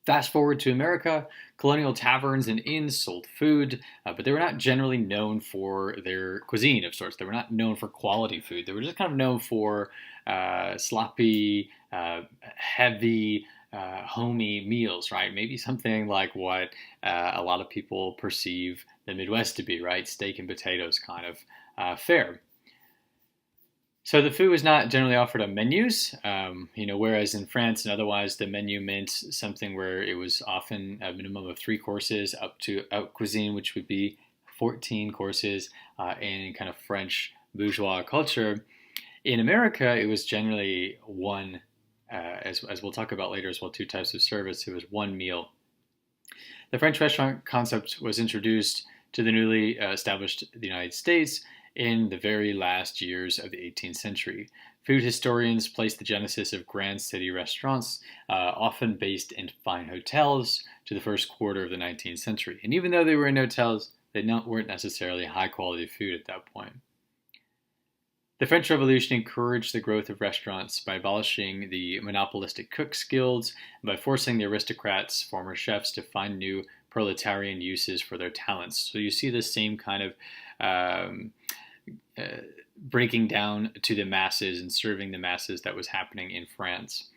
Fast forward to America, colonial taverns and inns sold food, but they were not generally known for their cuisine of sorts. They were not known for quality food. They were just kind of known for sloppy, heavy, homey meals, right? Maybe something like what a lot of people perceive the Midwest to be, right? Steak and potatoes kind of fare. So the food was not generally offered on menus, whereas in France and otherwise the menu meant something where it was often a minimum of 3 courses up to out cuisine, which would be 14 courses in kind of French bourgeois culture. In America, it was generally one, as we'll talk about later as well, 2 types of service. It was one meal. The French restaurant concept was introduced to the newly established the United States in the very last years of the 18th century. Food historians place the genesis of grand city restaurants, often based in fine hotels, to the first quarter of the 19th century. And even though they were in hotels, weren't necessarily high quality food at that point. The French Revolution encouraged the growth of restaurants by abolishing the monopolistic cooks' guilds and by forcing the aristocrats, former chefs, to find new proletarian uses for their talents. So you see the same kind of um, breaking down to the masses and serving the masses that was happening in France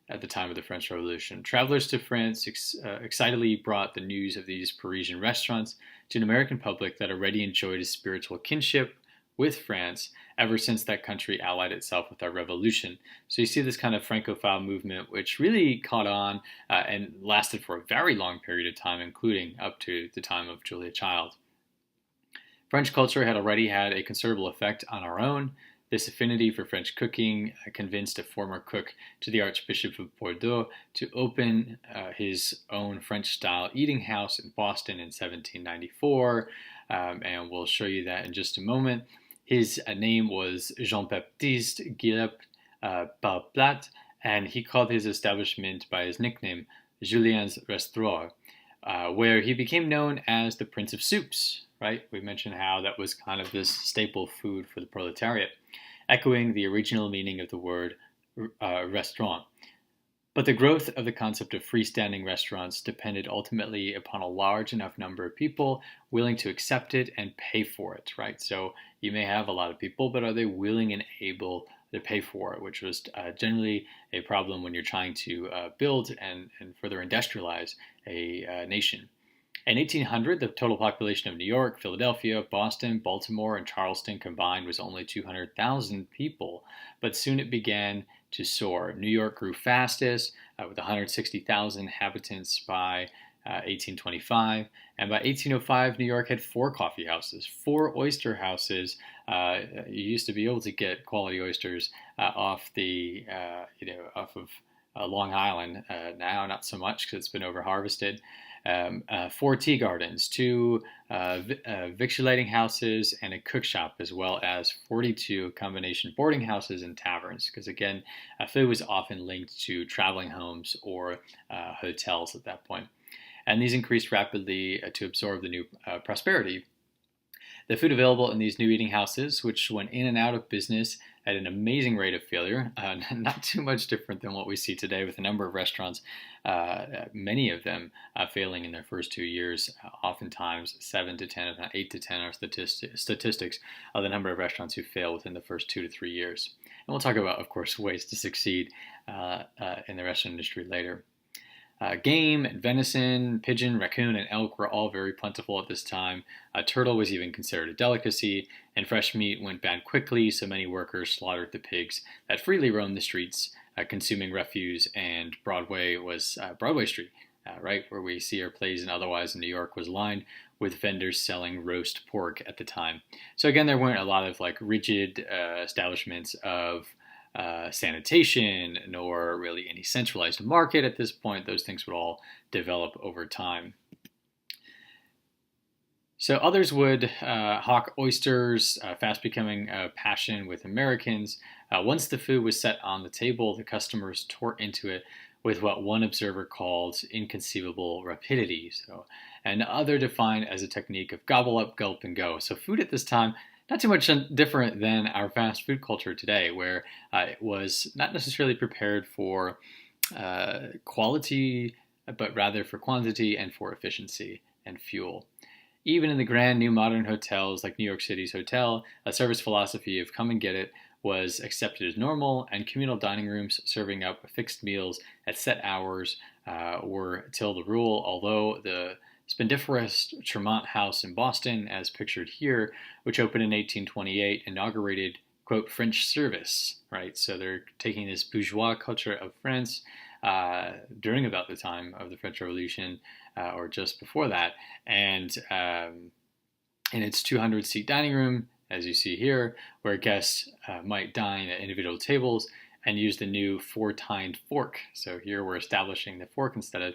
at the time of the French Revolution. Travelers to France excitedly brought the news of these Parisian restaurants to an American public that already enjoyed a spiritual kinship with France ever since that country allied itself with our revolution. So you see this kind of Francophile movement, which really caught on and lasted for a very long period of time, including up to the time of Julia Child. French culture had already had a considerable effect on our own. This affinity for French cooking convinced a former cook to the Archbishop of Bordeaux to open his own French-style eating house in Boston in 1794, and we'll show you that in just a moment. His name was Jean-Baptiste Guillaume Palplat, and he called his establishment by his nickname, Julien's Restaurant, where he became known as the Prince of Soups, right? We mentioned how that was kind of this staple food for the proletariat, echoing the original meaning of the word restaurant. But the growth of the concept of freestanding restaurants depended ultimately upon a large enough number of people willing to accept it and pay for it, right? So you may have a lot of people, but are they willing and able to pay for it, which was generally a problem when you're trying to build and further industrialize a nation. In 1800, the total population of New York, Philadelphia, Boston, Baltimore, and Charleston combined was only 200,000 people, but soon it began to soar. New York grew fastest, with 160,000 inhabitants by 1825, and by 1805, New York had 4 coffee houses, 4 oyster houses. You used to be able to get quality oysters off off of Long Island. Now, not so much because it's been over harvested. 4 tea gardens, 2 victualling houses, and a cook shop, as well as 42 combination boarding houses and taverns, because again, food was often linked to traveling homes or hotels at that point. And these increased rapidly to absorb the new prosperity. The food available in these new eating houses, which went in and out of business at an amazing rate of failure, not too much different than what we see today with a number of restaurants, many of them failing in their first 2 years. Oftentimes, 7 to 10, if not 8 to 10, are statistics of the number of restaurants who fail within the first 2 to 3 years. And we'll talk about, of course, ways to succeed in the restaurant industry later. Game and venison, pigeon, raccoon, and elk were all very plentiful at this time. Turtle was even considered a delicacy, and fresh meat went bad quickly, so many workers slaughtered the pigs that freely roamed the streets, consuming refuse, and Broadway was Broadway Street, right, where we see our plays and otherwise in New York, was lined with vendors selling roast pork at the time. So again, there weren't a lot of rigid establishments of sanitation, nor really any centralized market at this point. Those things would all develop over time. So others would hawk oysters, fast becoming a passion with Americans. Once the food was set on the table, the customers tore into it with what one observer called inconceivable rapidity. And other defined as a technique of gobble up, gulp, and go. So food at this time, not too much different than our fast food culture today, where it was not necessarily prepared for quality but rather for quantity and for efficiency and fuel. Even in the grand new modern hotels like New York City's hotel, a service philosophy of come and get it was accepted as normal, and communal dining rooms serving up fixed meals at set hours were still the rule, although the splendiferous Tremont House in Boston, as pictured here, which opened in 1828, inaugurated, quote, French service, right? So they're taking this bourgeois culture of France during about the time of the French Revolution or just before that, and in its 200-seat dining room, as you see here, where guests might dine at individual tables and use the new four-tined fork. So here we're establishing the fork instead of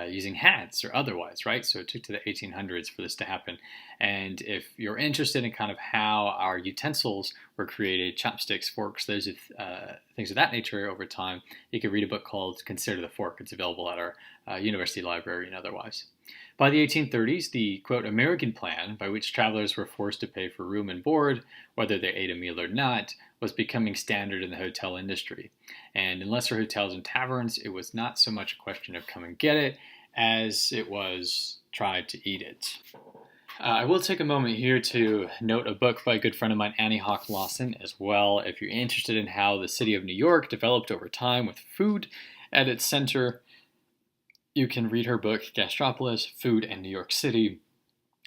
using hats or otherwise, right? So it took to the 1800s for this to happen. And if you're interested in kind of how our utensils were created, chopsticks, forks, those things of that nature over time, you can read a book called Consider the Fork. It's available at our university library and otherwise. By the 1830s, the, quote, American plan, by which travelers were forced to pay for room and board, whether they ate a meal or not, was becoming standard in the hotel industry. And in lesser hotels and taverns, it was not so much a question of come and get it as it was try to eat it. I will take a moment here to note a book by a good friend of mine, Annie Hawk Lawson, as well. If you're interested in how the city of New York developed over time with food at its center, you can read her book, Gastropolis, Food in New York City.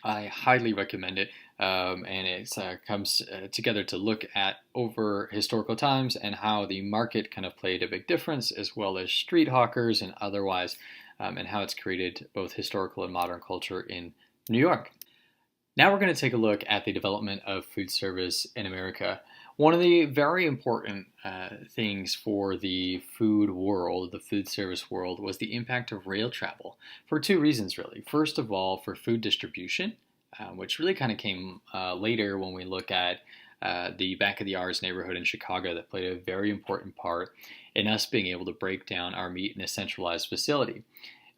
I highly recommend it, and it comes together to look at over historical times and how the market kind of played a big difference, as well as street hawkers and otherwise, and how it's created both historical and modern culture in New York. Now we're going to take a look at the development of food service in America. One of the very important things for the food world, the food service world, was the impact of rail travel for two reasons, really. First of all, for food distribution, which really kind of came later when we look at the Back of the R's neighborhood in Chicago that played a very important part in us being able to break down our meat in a centralized facility.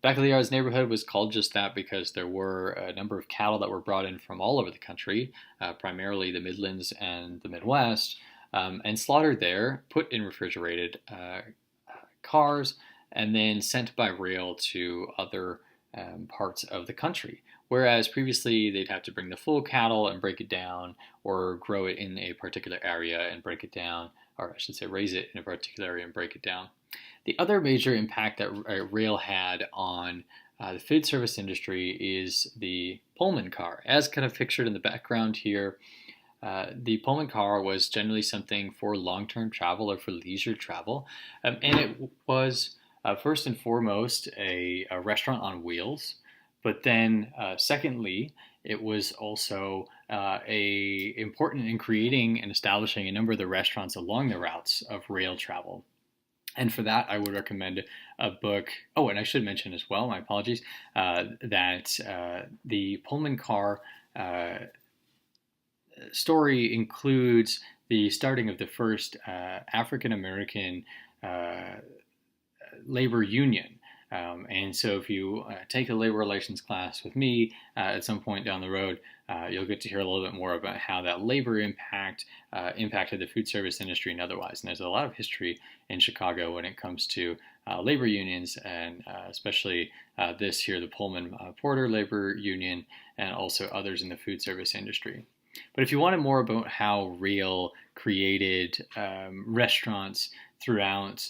Back of the Yards neighborhood was called just that because there were a number of cattle that were brought in from all over the country, primarily the Midlands and the Midwest, and slaughtered there, put in refrigerated cars, and then sent by rail to other parts of the country. Whereas previously they'd have to bring the full cattle and break it down, or grow it in a particular area and break it down, or I should say raise it in a particular area and break it down. The other major impact that rail had on the food service industry is the Pullman car. As kind of pictured in the background here, the Pullman car was generally something for long-term travel or for leisure travel, and it was first and foremost a restaurant on wheels, but then secondly, it was also important in creating and establishing a number of the restaurants along the routes of rail travel. And for that, I would recommend a book. Oh, and I should mention as well, my apologies, that the Pullman car story includes the starting of the first African American labor union. And so if you take a labor relations class with me at some point down the road, you'll get to hear a little bit more about how that labor impacted the food service industry and otherwise. And there's a lot of history in Chicago when it comes to labor unions, and especially this here, the Pullman Porter Labor Union, and also others in the food service industry. But if you wanted more about how rail created restaurants throughout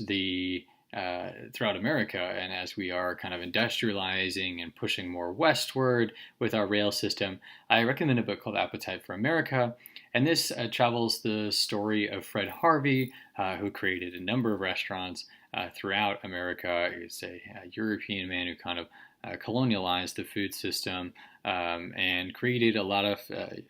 America, and as we are kind of industrializing and pushing more westward with our rail system, I recommend a book called Appetite for America. And this travels the story of Fred Harvey, who created a number of restaurants throughout America. He's a European man who kind of colonialized the food system and created a lot of,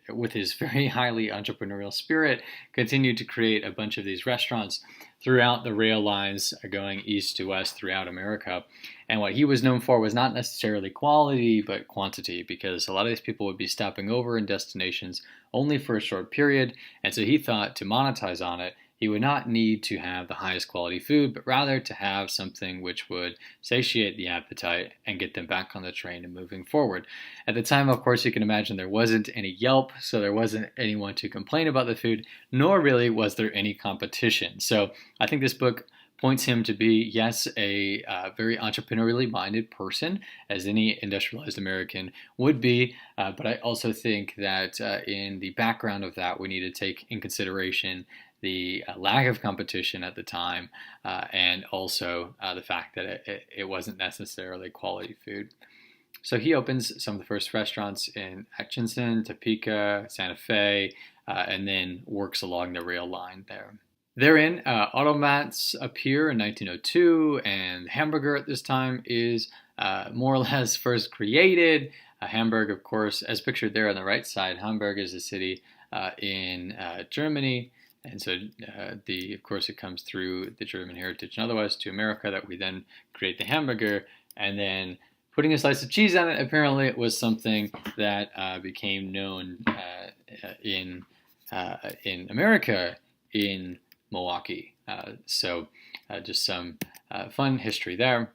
with his very highly entrepreneurial spirit, continued to create a bunch of these restaurants throughout the rail lines going east to west throughout America. And what he was known for was not necessarily quality, but quantity, because a lot of these people would be stopping over in destinations only for a short period. And so he thought to monetize on it, he would not need to have the highest quality food, but rather to have something which would satiate the appetite and get them back on the train and moving forward. At the time, of course, you can imagine there wasn't any Yelp, so there wasn't anyone to complain about the food, nor really was there any competition. So I think this book points him to be, yes, a very entrepreneurially minded person, as any industrialized American would be. But I also think that in the background of that, we need to take in consideration the lack of competition at the time, and also the fact that it wasn't necessarily quality food. So he opens some of the first restaurants in Atchison, Topeka, Santa Fe, and then works along the rail line there. Therein, automats appear in 1902, and hamburger at this time is more or less first created. Hamburg, of course, as pictured there on the right side, Hamburg is a city in Germany. And so, of course, it comes through the German heritage and otherwise to America that we then create the hamburger. And then putting a slice of cheese on it, apparently, it was something that became known in America in Milwaukee. Just some fun history there.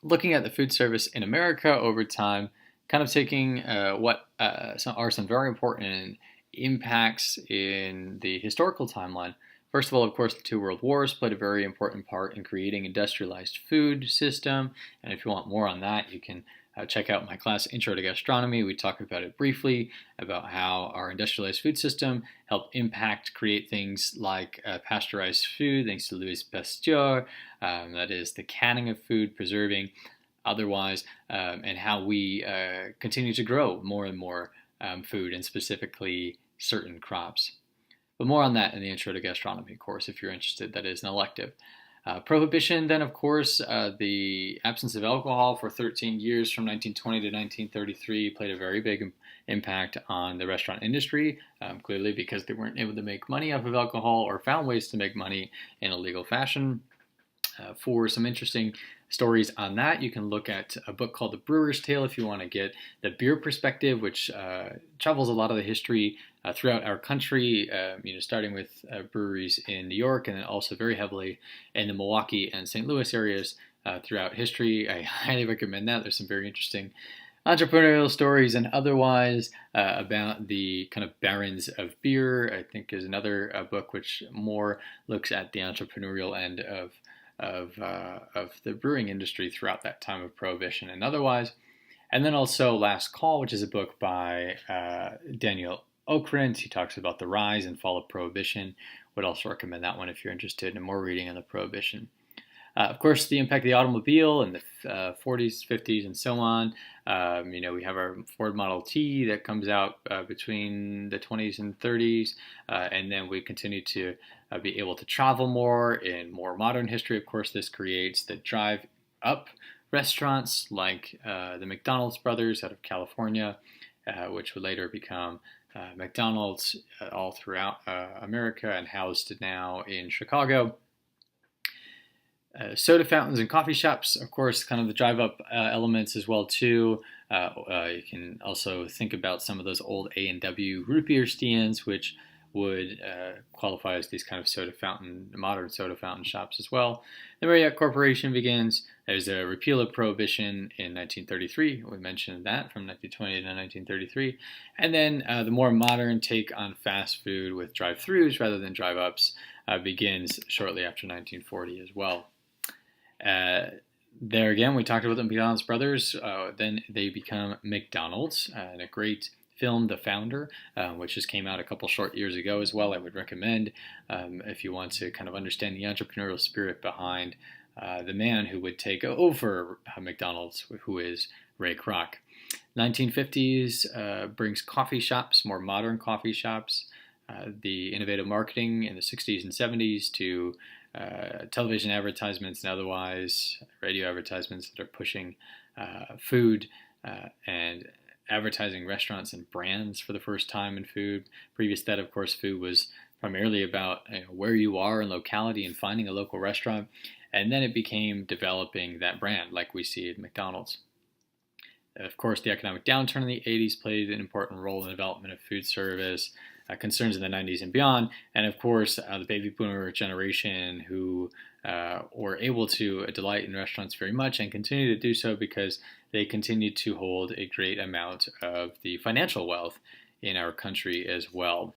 Looking at the food service in America over time, kind of taking what are some very important impacts in the historical timeline. First of all, of course, the two world wars played a very important part in creating industrialized food system. And if you want more on that, you can check out my class, Intro to Gastronomy. We talk about it briefly, about how our industrialized food system helped create things like pasteurized food, thanks to Louis Pasteur, that is the canning of food, preserving otherwise, and how we continue to grow more and more food, and specifically certain crops. But more on that in the Intro to Gastronomy course, if you're interested. That is an elective. Prohibition, then, of course, the absence of alcohol for 13 years from 1920 to 1933 played a very big impact on the restaurant industry, clearly because they weren't able to make money off of alcohol or found ways to make money in a legal fashion. For some interesting stories on that, you can look at a book called The Brewer's Tale if you want to get the beer perspective, which travels a lot of the history throughout our country, starting with breweries in New York and then also very heavily in the Milwaukee and St. Louis areas throughout history. I highly recommend that. There's some very interesting entrepreneurial stories and otherwise about the kind of barons of beer. I think is another book which more looks at the entrepreneurial end of the brewing industry throughout that time of Prohibition and otherwise. And then also Last Call, which is a book by Daniel Okrent. He talks about the rise and fall of Prohibition. Would also recommend that one if you're interested in more reading on the Prohibition. Of course, the impact of the automobile in the 40s, 50s, and so on. We have our Ford Model T that comes out between the 20s and 30s, and then we continue to be able to travel more in more modern history. Of course, this creates the drive-up restaurants like the McDonald's brothers out of California, which would later become McDonald's all throughout America and housed now in Chicago. Soda fountains and coffee shops, of course, kind of the drive-up elements as well too. You can also think about some of those old A&W root beer stands, which would qualify as these kind of modern soda fountain shops as well. The Marriott Corporation begins. There's a repeal of Prohibition in 1933. We mentioned that from 1920 to 1933. And then the more modern take on fast food with drive-thrus rather than drive-ups begins shortly after 1940 as well. There again, we talked about the McDonald's brothers. Then they become McDonald's, and a great film, The Founder, which just came out a couple short years ago as well. I would recommend if you want to kind of understand the entrepreneurial spirit behind the man who would take over McDonald's, who is Ray Kroc. 1950s brings coffee shops, more modern coffee shops, the innovative marketing in the 60s and 70s to television advertisements and otherwise radio advertisements that are pushing food and advertising restaurants and brands for the first time in food. Previous to that, of course, food was primarily about where you are in locality and finding a local restaurant, and then it became developing that brand like we see at McDonald's. Of course, the economic downturn in the 80s played an important role in the development of food service, concerns in the 90s and beyond, and of course the baby boomer generation who were able to delight in restaurants very much and continue to do so because they continue to hold a great amount of the financial wealth in our country as well.